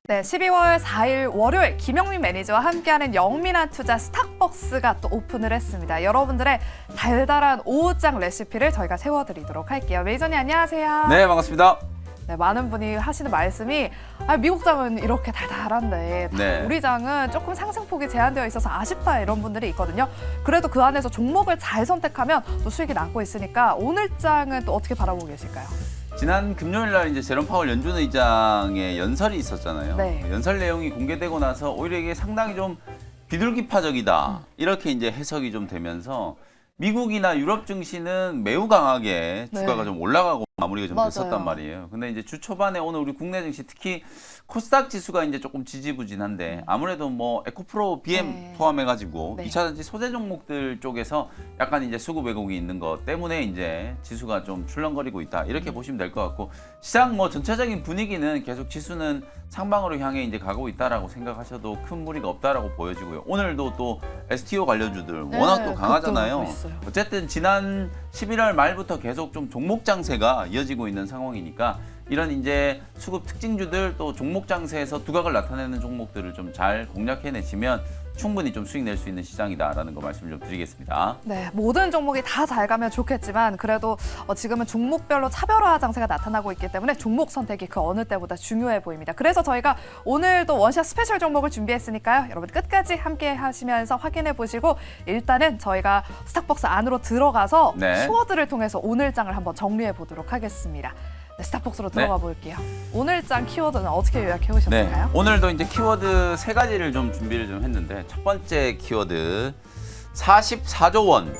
네, 12월 4일 월요일 김영민 매니저와 함께하는 영민한 투자 스탁벅스가 또 오픈을 했습니다. 여러분들의 달달한 오후장 레시피를 저희가 세워드리도록 할게요. 매니저님 안녕하세요. 네, 반갑습니다. 네, 많은 분이 하시는 말씀이 미국 장은 이렇게 달달한데 네. 우리 장은 조금 상승폭이 제한되어 있어서 아쉽다 이런 분들이 있거든요. 그래도 그 안에서 종목을 잘 선택하면 또 수익이 나고 있으니까 오늘 장은 또 어떻게 바라보고 계실까요? 지난 금요일 날 이제 제롬 파월 연준 의장의 연설이 있었잖아요. 네. 연설 내용이 공개되고 나서 오히려 이게 상당히 좀 비둘기파적이다. 이렇게 이제 해석이 좀 되면서 미국이나 유럽 증시는 매우 강하게 주가가 네. 좀 올라가고 마무리가 좀 맞아요. 됐었단 말이에요. 근데 이제 주 초반에 오늘 우리 국내 증시 특히 코스닥 지수가 이제 조금 지지부진한데 아무래도 뭐 에코프로 BM 네. 포함해가지고 네. 2차전지 소재 종목들 쪽에서 약간 이제 수급 왜곡이 있는 것 때문에 이제 지수가 좀 출렁거리고 있다 이렇게 보시면 될 것 같고 시장 뭐 전체적인 분위기는 계속 지수는 상방으로 향해 이제 가고 있다라고 생각하셔도 큰 무리가 없다라고 보여지고요. 오늘도 또 STO 관련주들 워낙 또 강하잖아요. 급등하고 있어요. 어쨌든 지난 11월 말부터 계속 좀 종목 장세가 이어지고 있는 상황이니까 이런 이제 수급 특징주들 또 종목 장세에서 두각을 나타내는 종목들을 좀 잘 공략해내시면 충분히 좀 수익 낼 수 있는 시장이다라는 거 말씀을 좀 드리겠습니다. 네, 모든 종목이 다 잘 가면 좋겠지만 그래도 지금은 종목별로 차별화 장세가 나타나고 있기 때문에 종목 선택이 그 어느 때보다 중요해 보입니다. 그래서 저희가 오늘도 원샷 스페셜 종목을 준비했으니까요. 여러분 끝까지 함께 하시면서 확인해 보시고 일단은 저희가 스탁벅스 안으로 들어가서 네. 키워드를 통해서 오늘 장을 한번 정리해 보도록 하겠습니다. 네, 스탁벅스로 들어가 볼게요. 오늘 장 키워드는 어떻게 요약해 오셨을까요? 네, 오늘도 이제 키워드 3가지를 좀 준비를 좀 했는데 첫 번째 키워드 44조 원.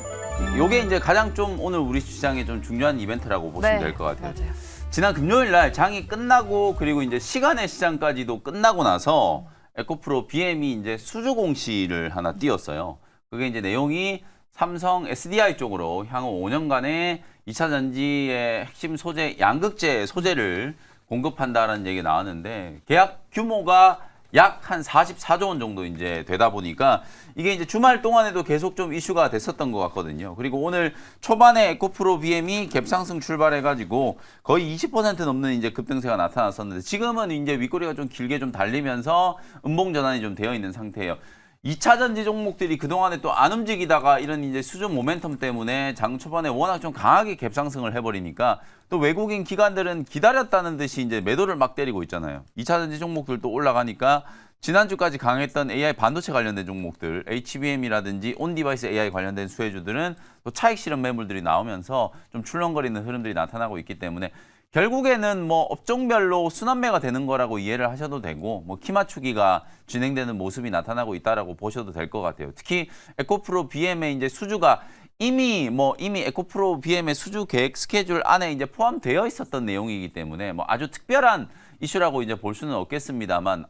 요게 이제 가장 좀 오늘 우리 시장에 좀 중요한 이벤트라고 보시면 될 것 같아요. 맞아요. 지난 금요일 날 장이 끝나고 그리고 이제 시간의 시장까지도 끝나고 나서 에코프로 BM이 이제 수주 공시를 하나 띄웠어요. 그게 이제 내용이 삼성 SDI 쪽으로 향후 5년간의 2차 전지의 핵심 소재 양극재 소재를 공급한다라는 얘기가 나왔는데 계약 규모가 약 한 44조 원 정도 이제 되다 보니까 이게 이제 주말 동안에도 계속 좀 이슈가 됐었던 것 같거든요. 그리고 오늘 초반에 에코프로 BM이 갭상승 출발해가지고 거의 20% 넘는 이제 급등세가 나타났었는데 지금은 이제 윗꼬리가 좀 길게 좀 달리면서 음봉 전환이 좀 되어 있는 상태예요. 2차 전지 종목들이 그동안에 또 안 움직이다가 이런 이제 수준 모멘텀 때문에 장 초반에 워낙 좀 강하게 갭상승을 해버리니까 또 외국인 기관들은 기다렸다는 듯이 이제 매도를 막 때리고 있잖아요. 2차 전지 종목들도 올라가니까 지난주까지 강했던 AI 반도체 관련된 종목들, HBM이라든지 온디바이스 AI 관련된 수혜주들은 또 차익 실현 매물들이 나오면서 좀 출렁거리는 흐름들이 나타나고 있기 때문에 결국에는 뭐 업종별로 순환매가 되는 거라고 이해를 하셔도 되고 뭐 키 맞추기가 진행되는 모습이 나타나고 있다라고 보셔도 될 것 같아요. 특히 에코프로 BM의 이제 수주가 이미 에코프로 BM의 수주 계획 스케줄 안에 이제 포함되어 있었던 내용이기 때문에 뭐 아주 특별한 이슈라고 이제 볼 수는 없겠습니다만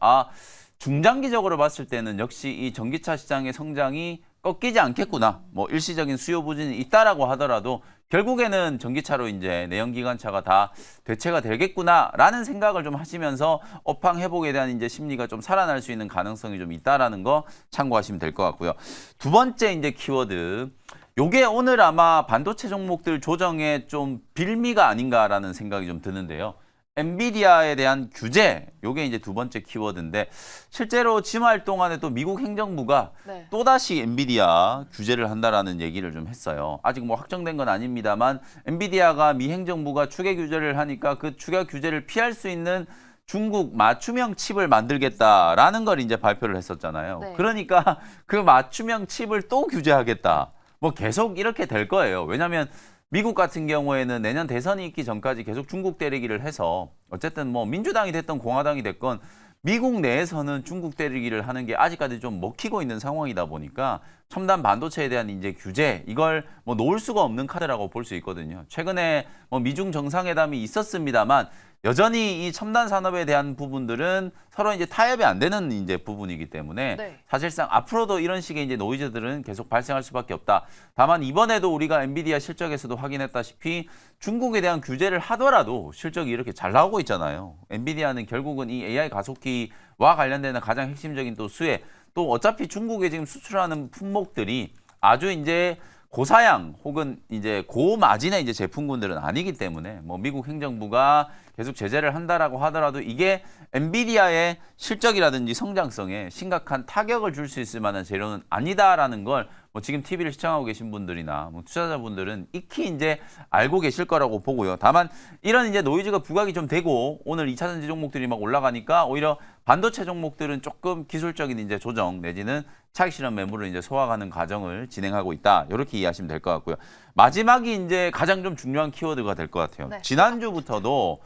중장기적으로 봤을 때는 역시 이 전기차 시장의 성장이 꺾이지 않겠구나. 뭐 일시적인 수요 부진이 있다라고 하더라도 결국에는 전기차로 이제 내연기관차가 다 대체가 되겠구나라는 생각을 좀 하시면서 업황 회복에 대한 이제 심리가 좀 살아날 수 있는 가능성이 좀 있다라는 거 참고하시면 될 것 같고요. 두 번째 이제 키워드. 요게 오늘 아마 반도체 종목들 조정에 좀 빌미가 아닌가라는 생각이 좀 드는데요. 엔비디아에 대한 규제, 요게 이제 두 번째 키워드인데 실제로 주말 동안에 또 미국 행정부가 네. 또다시 엔비디아 규제를 한다라는 얘기를 좀 했어요. 아직 뭐 확정된 건 아닙니다만 엔비디아가 미 행정부가 추계 규제를 하니까 그 추계 규제를 피할 수 있는 중국 맞춤형 칩을 만들겠다라는 걸 이제 발표를 했었잖아요. 네. 그러니까 그 맞춤형 칩을 또 규제하겠다. 뭐 계속 이렇게 될 거예요. 왜냐하면 미국 같은 경우에는 내년 대선이 있기 전까지 계속 중국 때리기를 해서 어쨌든 뭐 민주당이 됐던 공화당이 됐건 미국 내에서는 중국 때리기를 하는 게 아직까지 좀 먹히고 있는 상황이다 보니까 첨단 반도체에 대한 이제 규제 이걸 뭐 놓을 수가 없는 카드라고 볼 수 있거든요. 최근에 뭐 미중 정상회담이 있었습니다만 여전히 이 첨단 산업에 대한 부분들은 서로 이제 타협이 안 되는 이제 부분이기 때문에 네. 사실상 앞으로도 이런 식의 이제 노이즈들은 계속 발생할 수밖에 없다. 다만 이번에도 우리가 엔비디아 실적에서도 확인했다시피 중국에 대한 규제를 하더라도 실적이 이렇게 잘 나오고 있잖아요. 엔비디아는 결국은 이 AI 가속기와 관련되는 가장 핵심적인 또 수혜 또 어차피 중국에 지금 수출하는 품목들이 아주 이제 고사양 혹은 이제 고마진의 이제 제품군들은 아니기 때문에 뭐 미국 행정부가 계속 제재를 한다라고 하더라도 이게 엔비디아의 실적이라든지 성장성에 심각한 타격을 줄 수 있을 만한 재료는 아니다라는 걸 뭐 지금 TV를 시청하고 계신 분들이나 뭐 투자자분들은 익히 이제 알고 계실 거라고 보고요. 다만 이런 이제 노이즈가 부각이 좀 되고 오늘 2차 전지 종목들이 막 올라가니까 오히려 반도체 종목들은 조금 기술적인 이제 조정 내지는 차익 실현 매물을 이제 소화하는 과정을 진행하고 있다. 이렇게 이해하시면 될 것 같고요. 마지막이 이제 가장 좀 중요한 키워드가 될 것 같아요. 네. 지난주부터도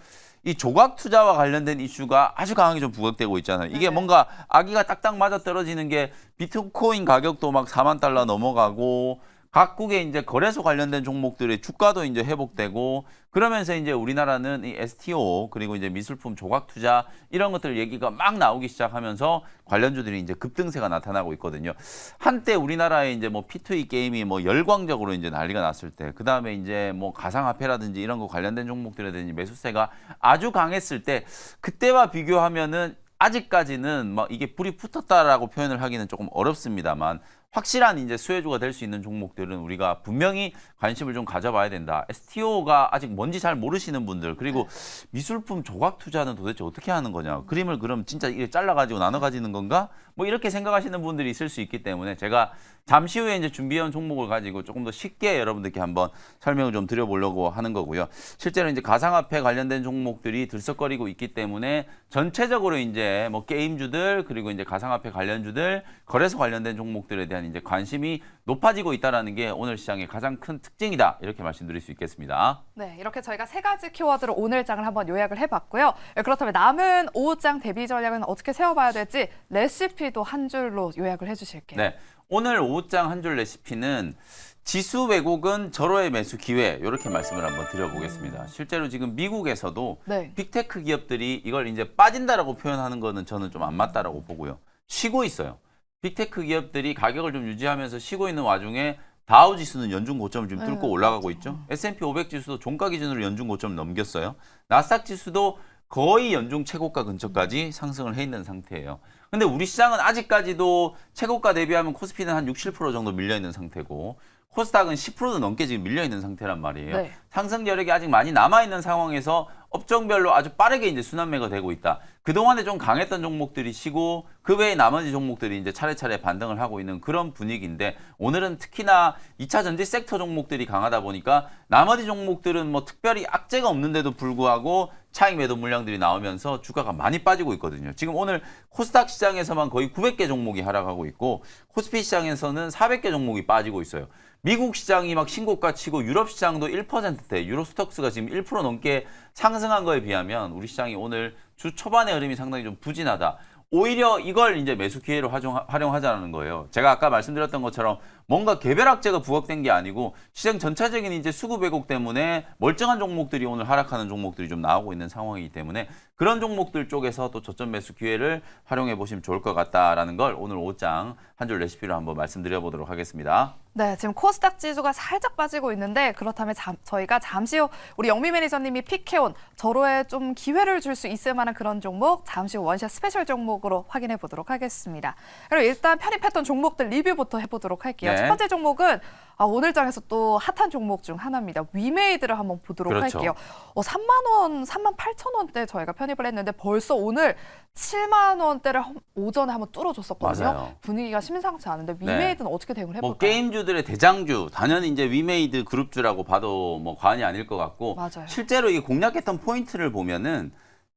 이 조각 투자와 관련된 이슈가 아주 강하게 좀 부각되고 있잖아요. 이게 네. 뭔가 아기가 딱딱 맞아 떨어지는 게 비트코인 가격도 막 4만 달러 넘어가고 각국의 이제 거래소 관련된 종목들의 주가도 이제 회복되고 그러면서 이제 우리나라는 이 STO 그리고 이제 미술품 조각 투자 이런 것들 얘기가 막 나오기 시작하면서 관련주들이 이제 급등세가 나타나고 있거든요. 한때 우리나라에 이제 뭐 P2E 게임이 뭐 열광적으로 이제 난리가 났을 때, 그 다음에 이제 뭐 가상화폐라든지 이런 거 관련된 종목들에 매수세가 아주 강했을 때, 그때와 비교하면은 아직까지는 막 이게 불이 붙었다라고 표현을 하기는 조금 어렵습니다만 확실한 이제 수혜주가 될 수 있는 종목들은 우리가 분명히 관심을 좀 가져봐야 된다. STO가 아직 뭔지 잘 모르시는 분들, 그리고 미술품 조각 투자는 도대체 어떻게 하는 거냐. 그림을 그럼 진짜 이렇게 잘라가지고 나눠 가지는 건가? 뭐 이렇게 생각하시는 분들이 있을 수 있기 때문에 제가 잠시 후에 이제 준비해온 종목을 가지고 조금 더 쉽게 여러분들께 한번 설명을 좀 드려보려고 하는 거고요. 실제로 이제 가상화폐 관련된 종목들이 들썩거리고 있기 때문에 전체적으로 이제 뭐 게임주들 그리고 이제 가상화폐 관련주들 거래소 관련된 종목들에 대한 이제 관심이 높아지고 있다라는 게 오늘 시장의 가장 큰 특징이다. 이렇게 말씀드릴 수 있겠습니다. 네, 이렇게 저희가 세 가지 키워드로 오늘 장을 한번 요약을 해봤고요. 그렇다면 남은 오후 장 대비 전략은 어떻게 세워봐야 될지 레시피도 한 줄로 요약을 해주실게요. 네, 오늘 오후장 한 줄 레시피는 지수 왜곡은 절호의 매수 기회, 이렇게 말씀을 한번 드려보겠습니다. 실제로 지금 미국에서도 네. 빅테크 기업들이 이걸 이제 빠진다라고 표현하는 거는 저는 좀 안 맞다라고 보고요. 쉬고 있어요. 빅테크 기업들이 가격을 좀 유지하면서 쉬고 있는 와중에 다우 지수는 연중 고점을 좀 뚫고 올라가고 있죠. S&P 500 지수도 종가 기준으로 연중 고점을 넘겼어요. 나스닥 지수도 거의 연중 최고가 근처까지 상승을 해 있는 상태예요. 근데 우리 시장은 아직까지도 최고가 대비하면 코스피는 한 6, 7% 정도 밀려 있는 상태고 코스닥은 10%도 넘게 지금 밀려 있는 상태란 말이에요. 네. 상승 여력이 아직 많이 남아 있는 상황에서 업종별로 아주 빠르게 이제 순환매가 되고 있다. 그동안에 좀 강했던 종목들이 쉬고 그 외에 나머지 종목들이 이제 차례차례 반등을 하고 있는 그런 분위기인데, 오늘은 특히나 2차 전지 섹터 종목들이 강하다 보니까 나머지 종목들은 뭐 특별히 악재가 없는데도 불구하고 차익 매도 물량들이 나오면서 주가가 많이 빠지고 있거든요. 지금 오늘 코스닥 시장에서만 거의 900개 종목이 하락하고 있고 코스피 시장에서는 400개 종목이 빠지고 있어요. 미국 시장이 막 신고가 치고 유럽 시장도 1%대, 유로스톡스가 지금 1% 넘게 상승한 거에 비하면 우리 시장이 오늘 주 초반의 흐름이 상당히 좀 부진하다. 오히려 이걸 이제 매수 기회로 활용하자는 거예요. 제가 아까 말씀드렸던 것처럼 뭔가 개별 악재가 부각된 게 아니고 시장 전체적인 이제 수급 왜곡 때문에 멀쩡한 종목들이 오늘 하락하는 종목들이 좀 나오고 있는 상황이기 때문에 그런 종목들 쪽에서 또 저점 매수 기회를 활용해 보시면 좋을 것 같다라는 걸 오늘 5장 한 줄 레시피로 한번 말씀드려 보도록 하겠습니다. 네, 지금 코스닥 지수가 살짝 빠지고 있는데 그렇다면 저희가 잠시 후 우리 영미 매니저님이 픽해온 절호에 좀 기회를 줄 수 있을 만한 그런 종목 잠시 후 원샷 스페셜 종목으로 확인해 보도록 하겠습니다. 그럼 일단 편입했던 종목들 리뷰부터 해보도록 할게요. 네. 첫 번째 종목은 오늘 장에서 또 핫한 종목 중 하나입니다. 위메이드를 한번 보도록 그렇죠. 할게요. 3만 원, 3만 8천 원대 저희가 편입을 했는데 벌써 오늘 7만 원대를 오전에 한번 뚫어줬었거든요. 맞아요. 분위기가 심상치 않은데 위메이드는 어떻게 대응을 해볼까요? 뭐 게임주들의 대장주, 당연히 이제 위메이드 그룹주라고 봐도 뭐 과언이 아닐 것 같고, 맞아요. 실제로 이 공략했던 포인트를 보면은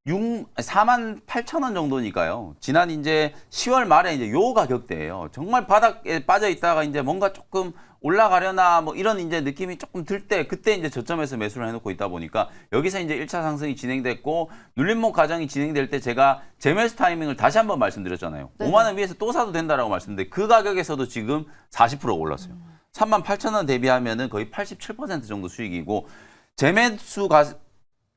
4만 8천 원 정도니까요. 지난 이제 10월 말에 이제 요 가격대예요. 정말 바닥에 빠져 있다가 이제 뭔가 조금 올라가려나 뭐 이런 이제 느낌이 조금 들 때 그때 이제 저점에서 매수를 해놓고 있다 보니까 여기서 이제 1차 상승이 진행됐고 눌림목 과정이 진행될 때 제가 재매수 타이밍을 다시 한번 말씀드렸잖아요. 네네. 5만 원 위에서 또 사도 된다라고 말씀드렸는데 그 가격에서도 지금 40% 올랐어요. 3만 8천 원 대비하면은 거의 87% 정도 수익이고 재매수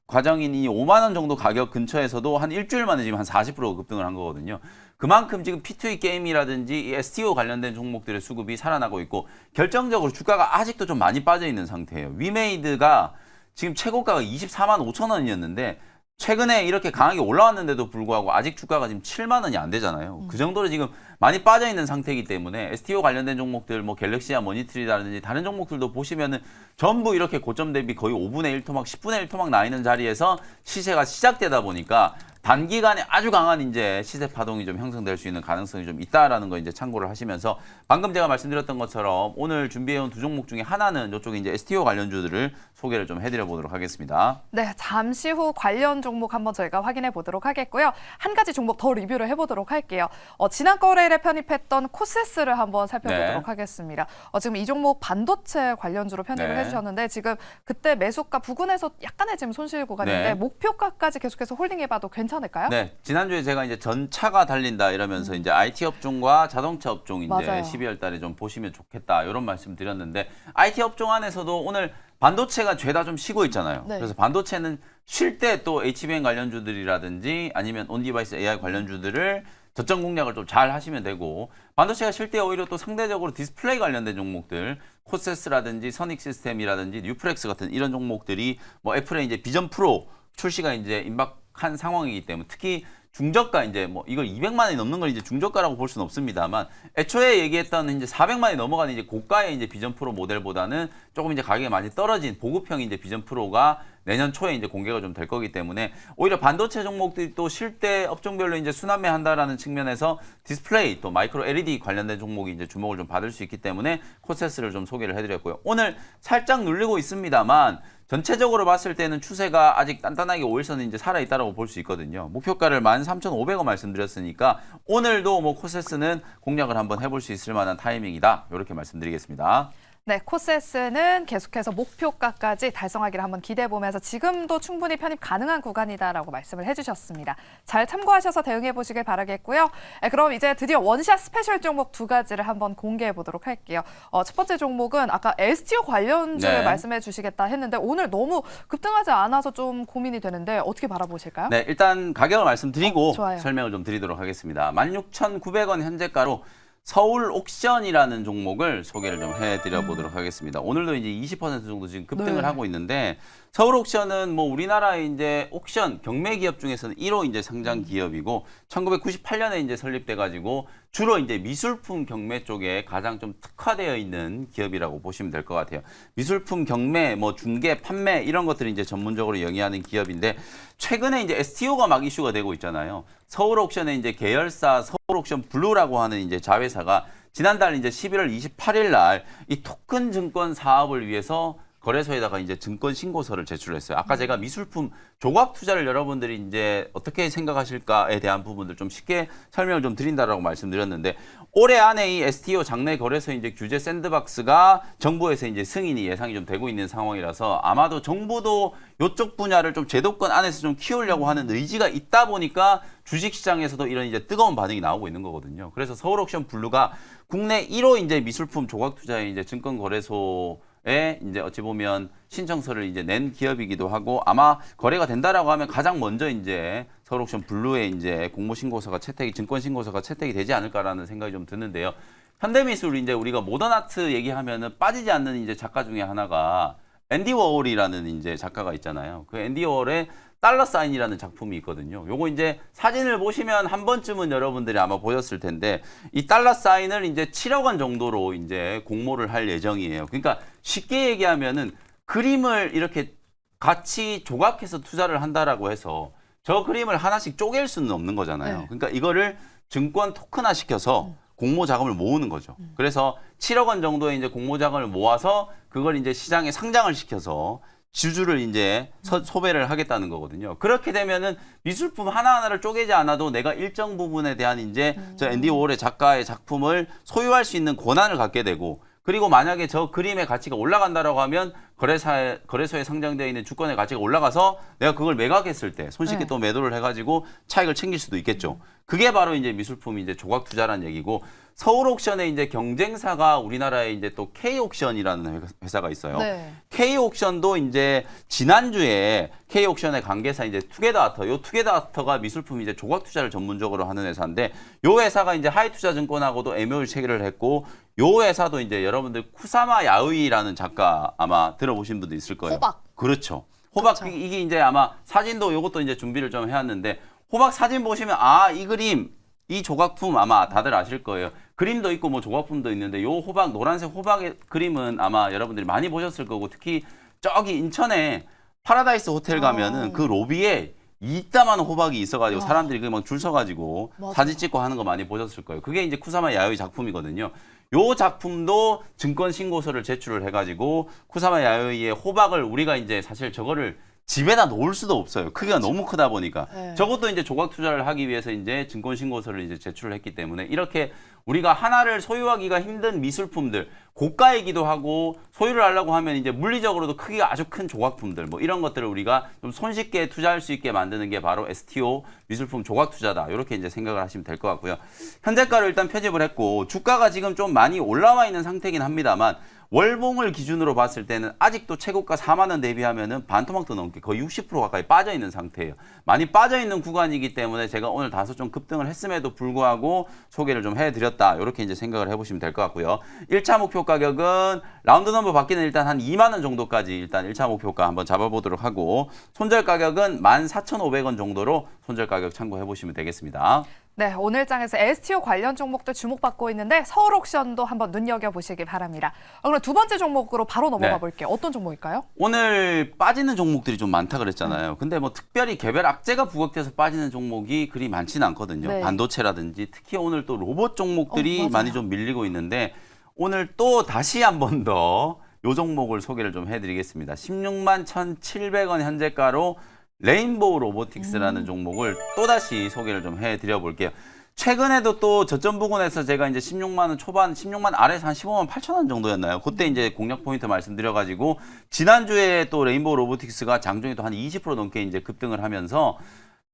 과정인 이 5만 원 정도 가격 근처에서도 한 일주일 만에 지금 한 40% 급등을 한 거거든요. 그만큼 지금 P2E 게임이라든지 이 STO 관련된 종목들의 수급이 살아나고 있고 결정적으로 주가가 아직도 좀 많이 빠져 있는 상태예요. 위메이드가 지금 최고가가 24만 5천 원이었는데 최근에 이렇게 강하게 올라왔는데도 불구하고 아직 주가가 지금 7만 원이 안 되잖아요. 그 정도로 지금 많이 빠져 있는 상태이기 때문에 STO 관련된 종목들 뭐 갤럭시아 모니터리라든지 다른 종목들도 보시면은 전부 이렇게 고점 대비 거의 5분의 1 토막, 10분의 1 토막 나 있는 자리에서 시세가 시작되다 보니까 단기간에 아주 강한 이제 시세 파동이 좀 형성될 수 있는 가능성이 좀 있다라는 거 이제 참고를 하시면서 방금 제가 말씀드렸던 것처럼 오늘 준비해온 두 종목 중에 하나는 이쪽에 이제 STO 관련주들을 소개를 좀 해드려 보도록 하겠습니다. 네, 잠시 후 관련 종목 한번 저희가 확인해 보도록 하겠고요. 한 가지 종목 더 리뷰를 해보도록 할게요. 지난 거래일에 편입했던 코세스를 한번 살펴보도록 네. 하겠습니다. 지금 이 종목 반도체 관련주로 편입을 네. 해주셨는데 지금 그때 매수가 부근에서 약간의 지금 손실 구간인데 네. 목표가까지 계속해서 홀딩해봐도 괜찮을까요? 네, 지난주에 제가 이제 전차가 달린다 이러면서 이제 IT 업종과 자동차 업종 이제 맞아요. 12월 달에 좀 보시면 좋겠다 이런 말씀 드렸는데 IT 업종 안에서도 오늘 반도체가 죄다 좀 쉬고 있잖아요. 네. 그래서 반도체는 쉴 때 또 HBM 관련주들이라든지 아니면 온디바이스 AI 관련주들을 저점 공략을 좀 잘 하시면 되고 반도체가 쉴 때 오히려 또 상대적으로 디스플레이 관련된 종목들 코세스라든지 선익 시스템이라든지 뉴프렉스 같은 이런 종목들이 뭐 애플의 이제 비전 프로 출시가 이제 임박한 상황이기 때문에 특히 중저가 이제 뭐 이걸 200만 원이 넘는 걸 이제 중저가라고 볼 수는 없습니다만 애초에 얘기했던 이제 400만 원이 넘어가는 이제 고가의 이제 비전 프로 모델보다는 조금 이제 가격이 많이 떨어진 보급형 이제 비전 프로가 내년 초에 이제 공개가 좀 될 거기 때문에 오히려 반도체 종목들이 또 쉴 때 업종별로 이제 순환매 한다라는 측면에서 디스플레이 또 마이크로 LED 관련된 종목이 이제 주목을 좀 받을 수 있기 때문에 코세스를 좀 소개를 해드렸고요. 오늘 살짝 눌리고 있습니다만 전체적으로 봤을 때는 추세가 아직 단단하게 5일선은 이제 살아있다라고 볼 수 있거든요. 목표가를 13,500원 말씀드렸으니까 오늘도 뭐 코세스는 공략을 한번 해볼 수 있을 만한 타이밍이다. 이렇게 말씀드리겠습니다. 네, 코세스는 계속해서 목표가까지 달성하기를 한번 기대해보면서 지금도 충분히 편입 가능한 구간이다라고 말씀을 해주셨습니다. 잘 참고하셔서 대응해보시길 바라겠고요. 그럼 이제 드디어 원샷 스페셜 종목 두 가지를 한번 공개해보도록 할게요. 첫 번째 종목은 아까 STO 관련주를 네. 말씀해 주시겠다 했는데 오늘 너무 급등하지 않아서 좀 고민이 되는데 어떻게 바라보실까요? 네, 일단 가격을 말씀드리고 좋아요. 설명을 좀 드리도록 하겠습니다. 16,900원 현재가로 서울 옥션이라는 종목을 소개를 좀 해드려 보도록 하겠습니다. 오늘도 이제 20% 정도 지금 급등을 네. 하고 있는데 서울 옥션은 뭐 우리나라의 이제 옥션 경매 기업 중에서는 1호 이제 상장 기업이고 1998년에 이제 설립돼 가지고 주로 이제 미술품 경매 쪽에 가장 좀 특화되어 있는 기업이라고 보시면 될 것 같아요. 미술품 경매, 뭐 중개, 판매 이런 것들을 이제 전문적으로 영위하는 기업인데 최근에 이제 STO가 막 이슈가 되고 있잖아요. 서울 옥션의 이제 계열사 서울 옥션 블루라고 하는 이제 자회사가 지난달 이제 11월 28일 날 이 토큰 증권 사업을 위해서 거래소에다가 이제 증권 신고서를 제출했어요. 아까 제가 미술품 조각 투자를 여러분들이 이제 어떻게 생각하실까에 대한 부분들 좀 쉽게 설명을 좀 드린다라고 말씀드렸는데 올해 안에 이 STO 장내 거래소 이제 규제 샌드박스가 정부에서 이제 승인이 예상이 좀 되고 있는 상황이라서 아마도 정부도 이쪽 분야를 좀 제도권 안에서 좀 키우려고 하는 의지가 있다 보니까 주식시장에서도 이런 이제 뜨거운 반응이 나오고 있는 거거든요. 그래서 서울옥션 블루가 국내 1호 이제 미술품 조각 투자의 이제 증권 거래소에 이제 어찌 보면 신청서를 이제 낸 기업이기도 하고 아마 거래가 된다라고 하면 가장 먼저 이제 서울옥션 블루에 이제 공모 신고서가 채택이 증권 신고서가 채택이 되지 않을까라는 생각이 좀 드는데요. 현대미술 이제 우리가 모던 아트 얘기하면은 빠지지 않는 이제 작가 중에 하나가 앤디 워홀이라는 이제 작가가 있잖아요. 그 앤디 워홀의 달러 사인이라는 작품이 있거든요. 요거 이제 사진을 보시면 한 번쯤은 여러분들이 아마 보셨을 텐데 이 달러 사인을 이제 7억 원 정도로 이제 공모를 할 예정이에요. 그러니까 쉽게 얘기하면은 그림을 이렇게 같이 조각해서 투자를 한다라고 해서 저 그림을 하나씩 쪼갤 수는 없는 거잖아요. 네. 그러니까 이거를 증권 토큰화 시켜서 공모 자금을 모으는 거죠. 그래서 7억 원 정도의 이제 공모 자금을 모아서 그걸 이제 시장에 상장을 시켜서 주주를 이제 소배를 하겠다는 거거든요. 그렇게 되면은 미술품 하나하나를 쪼개지 않아도 내가 일정 부분에 대한 이제 저 앤디 워홀의 작가의 작품을 소유할 수 있는 권한을 갖게 되고 그리고 만약에 저 그림의 가치가 올라간다라고 하면 거래소에 상장되어 있는 주권의 가치가 올라가서 내가 그걸 매각했을 때 손쉽게 네. 또 매도를 해가지고 차익을 챙길 수도 있겠죠. 그게 바로 이제 미술품 이제 조각 투자라는 얘기고 서울 옥션의 이제 경쟁사가 우리나라에 이제 또 K 옥션이라는 회사가 있어요. 네. K 옥션도 이제 지난주에 K 옥션의 관계사 이제 투게더아터, 요 투게더아터가 미술품 이제 조각 투자를 전문적으로 하는 회사인데 요 회사가 이제 하이투자증권하고도 MOU 체결을 했고 요 회사도 이제 여러분들 쿠사마 야의라는 작가 아마 들어보신 분도 있을 거예요. 호박. 그렇죠. 호박 그쵸. 이게 이제 아마 사진도 요것도 이제 준비를 좀 해왔는데 호박 사진 보시면 이 그림 이 조각품 아마 다들 아실 거예요. 그림도 있고 뭐 조각품도 있는데 요 호박 노란색 호박의 그림은 아마 여러분들이 많이 보셨을 거고 특히 저기 인천에 파라다이스 호텔 가면은 그 로비에 이따만 호박이 있어가지고 사람들이 그 막 줄 서가지고 맞아. 사진 찍고 하는 거 많이 보셨을 거예요. 그게 이제 쿠사마 야요이 작품이거든요. 요 작품도 증권 신고서를 제출을 해가지고 쿠사마 야요이의 호박을 우리가 이제 사실 저거를 집에다 놓을 수도 없어요. 크기가 너무 크다 보니까. 네. 저것도 이제 조각 투자를 하기 위해서 이제 증권 신고서를 이제 제출을 했기 때문에 이렇게 우리가 하나를 소유하기가 힘든 미술품들, 고가이기도 하고 소유를 하려고 하면 이제 물리적으로도 크기가 아주 큰 조각품들 뭐 이런 것들을 우리가 좀 손쉽게 투자할 수 있게 만드는 게 바로 STO 미술품 조각 투자다. 이렇게 이제 생각을 하시면 될 것 같고요. 현재가를 일단 편집을 했고 주가가 지금 좀 많이 올라와 있는 상태긴 합니다만 월봉을 기준으로 봤을 때는 아직도 최고가 4만 원 대비하면은 반토막도 넘게 거의 60% 가까이 빠져 있는 상태예요. 많이 빠져 있는 구간이기 때문에 제가 오늘 다소 좀 급등을 했음에도 불구하고 소개를 좀 해드렸다. 이렇게 이제 생각을 해보시면 될 것 같고요. 1차 목표 가격은 라운드 넘버 받기는 일단 한 2만 원 정도까지 일단 1차 목표가 한번 잡아보도록 하고 손절 가격은 14,500원 정도로 손절 가격 참고해 보시면 되겠습니다. 네, 오늘 장에서 STO 관련 종목들 주목받고 있는데 서울옥션도 한번 눈여겨보시기 바랍니다. 그럼 두 번째 종목으로 바로 넘어가 네. 볼게요. 어떤 종목일까요? 오늘 빠지는 종목들이 좀 많다 그랬잖아요. 근데 뭐 특별히 개별 악재가 부각돼서 빠지는 종목이 그리 많지는 않거든요. 네. 반도체라든지 특히 오늘 또 로봇 종목들이 맞아요. 많이 좀 밀리고 있는데 오늘 또 다시 한 번 더 요 종목을 소개를 좀 해드리겠습니다. 16만 1,700원 현재가로 레인보우 로보틱스라는 종목을 또다시 소개를 좀 해드려 볼게요. 최근에도 또 저점 부근에서 제가 이제 16만 원 초반, 16만 아래에서 한 15만 8천 원 정도였나요? 그때 이제 공략 포인트 말씀드려가지고 지난주에 또 레인보우 로보틱스가 장중에 또 한 20% 넘게 이제 급등을 하면서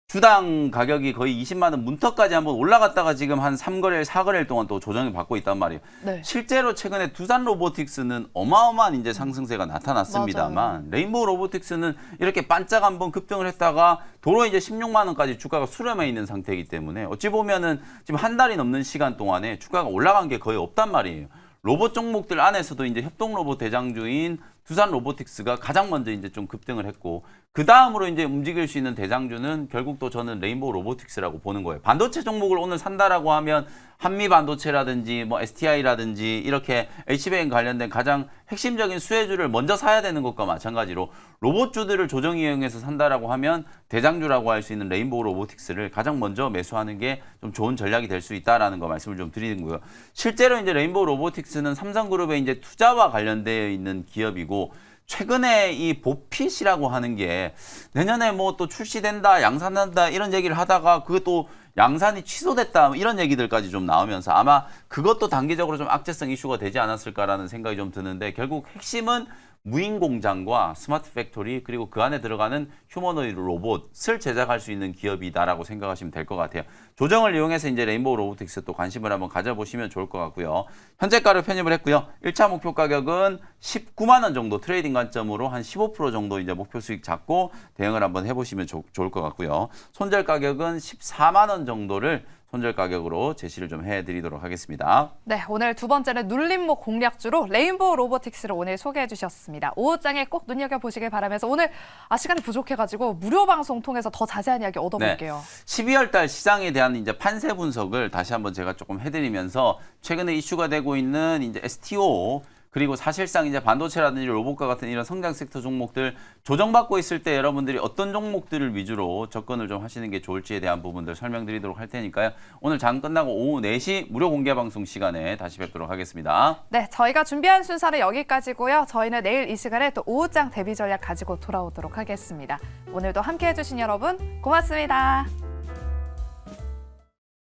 주당 가격이 거의 20만 원 문턱까지 한번 올라갔다가 지금 한 3거래일, 4거래일 동안 또 조정을 받고 있단 말이에요. 네. 실제로 최근에 두산 로보틱스는 어마어마한 이제 상승세가 나타났습니다만 맞아요. 레인보우 로보틱스는 이렇게 반짝 한번 급등을 했다가 도로 이제 16만 원까지 주가가 수렴해 있는 상태이기 때문에 어찌 보면은 지금 한 달이 넘는 시간 동안에 주가가 올라간 게 거의 없단 말이에요. 로봇 종목들 안에서도 이제 협동 로봇 대장주인 두산 로보틱스가 가장 먼저 이제 좀 급등을 했고 그 다음으로 이제 움직일 수 있는 대장주는 결국 또 저는 레인보우 로보틱스라고 보는 거예요. 반도체 종목을 오늘 산다라고 하면 한미 반도체라든지 뭐 STI라든지 이렇게 HBM 관련된 가장 핵심적인 수혜주를 먼저 사야 되는 것과 마찬가지로 로봇주들을 조정 이용해서 산다라고 하면 대장주라고 할 수 있는 레인보우 로보틱스를 가장 먼저 매수하는 게 좀 좋은 전략이 될 수 있다라는 거 말씀을 좀 드리는 거고요. 실제로 이제 레인보우 로보틱스는 삼성그룹의 이제 투자와 관련되어 있는 기업이고 최근에 이 보핏이라고 하는 게 내년에 뭐 또 출시된다, 양산한다 이런 얘기를 하다가 그것도 양산이 취소됐다 이런 얘기들까지 좀 나오면서 아마 그것도 단기적으로 좀 악재성 이슈가 되지 않았을까라는 생각이 좀 드는데 결국 핵심은 무인 공장과 스마트 팩토리 그리고 그 안에 들어가는 휴머노이드 로봇을 제작할 수 있는 기업이다라고 생각하시면 될 것 같아요. 조정을 이용해서 이제 레인보우 로보틱스 또 관심을 한번 가져보시면 좋을 것 같고요. 현재가를 편입을 했고요. 1차 목표 가격은 19만 원 정도 트레이딩 관점으로 한 15% 정도 이제 목표 수익 잡고 대응을 한번 해보시면 좋을 것 같고요. 손절 가격은 14만 원 정도를 손절 가격으로 제시를 좀 해드리도록 하겠습니다. 네, 오늘 두 번째는 눌림목 공략주로 레인보우 로보틱스를 오늘 소개해 주셨습니다. 오후장에 꼭 눈여겨보시길 바라면서 오늘 시간이 부족해가지고 무료 방송 통해서 더 자세한 이야기 얻어볼게요. 12월 달 시장에 대한 이제 판세 분석을 다시 한번 제가 조금 해드리면서 최근에 이슈가 되고 있는 이제 STO 그리고 사실상 이제 반도체라든지 로봇과 같은 이런 성장 섹터 종목들 조정받고 있을 때 여러분들이 어떤 종목들을 위주로 접근을 좀 하시는 게 좋을지에 대한 부분들 설명드리도록 할 테니까요. 오늘 장 끝나고 오후 4시 무료 공개 방송 시간에 다시 뵙도록 하겠습니다. 네, 저희가 준비한 순서는 여기까지고요. 저희는 내일 이 시간에 또 오후장 대비 전략 가지고 돌아오도록 하겠습니다. 오늘도 함께해 주신 여러분 고맙습니다.